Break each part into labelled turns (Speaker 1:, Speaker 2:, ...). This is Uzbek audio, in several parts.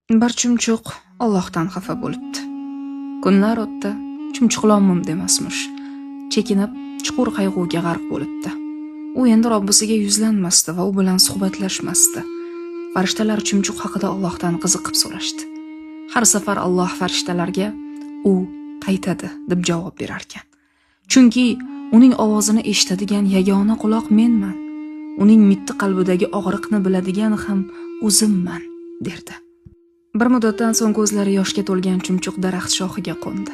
Speaker 1: Bir chumchuq Allohdan xafa bo'libdi. Kunlar o'tdi, chumchuqlonmim demasmish. Chekinib, chuqur qayg'uga g'arq bo'libdi. U endi Robbisiga yuzlanmasdi va u bilan suhbatlashmasdi. Farishtalar chumchuq haqida Allohdan qiziqib so'rashdi. Har safar Alloh farishtalarga u qaytadi deb javob berar ekan. Chunki uning ovozini eshitadigan yagona quloq menman. Uning mitti qalbidagi og'riqni biladigan ham o'zimman, derdi. Bir muddatdan so'ng ko'zlari yoshga to'lgan chumchuq daraxt shoxiga qo'ndi.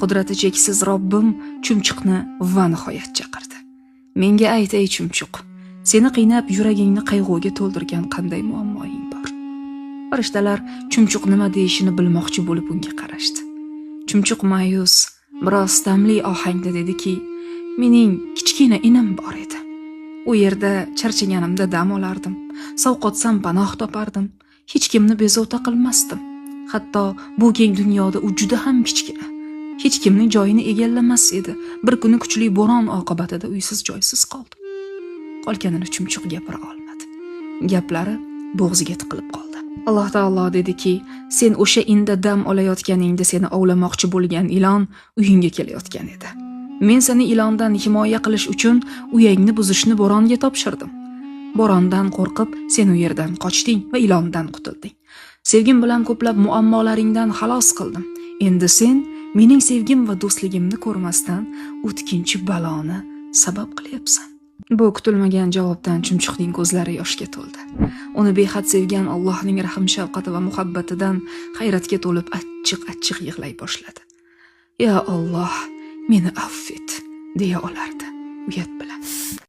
Speaker 1: Qudrati cheksiz Robbim chumchuqni va nihoyat chaqirdi. Menga ayt ey chumchuq, seni qiynab yuragingni qayg'uga to'ldirgan qanday muammoing bor? Farishtalar chumchuq nima deyishini bilmoqchi bo'lib unga qarashdi. Chumchuq ma'yus, biroz tamli ohangda dediki, mening kichkina inim bor edi. U yerda charchaganimda dam olardim, sovqotsam panoh topardim. Hech kimni bezovta qilmasdim. Hatto bu keng dunyoda u juda ham kichkina. Hech kimning joyini egallamas edi. Bir kuni kuchli bo'ron oqibatida uysiz joysiz qoldi. Qolganini chumchuq gapira olmadi. Gaplari bo'g'ziga tiqilib qoldi. Alloh taolo dediki, sen o'sha inda dam olayotganingda seni ovlamoqchi bo'lgan ilon uyingga kelayotgan edi. Men seni ilondan himoya qilish uchun uyingni buzishni bo'ronga topshirdim. Bo'rondan qo'rqib, sen u yerdan qochding va ilondan qutulding. Sevgim bilan ko'plab muammolaringdan xalos qildim. Endi sen mening sevgim va do'stligimni ko'rmasdan o'tkinchi baloni sabab qilyapsan. Bu kutilmagan javobdan chumchuqning ko'zlari yoshga to'ldi. Uni behad sevgan Allohning rahm shafqati va muhabbatidan hayratga to'lib achchiq yig'lay boshladi. Ya Alloh, meni affet, deya olardi uyat bilan.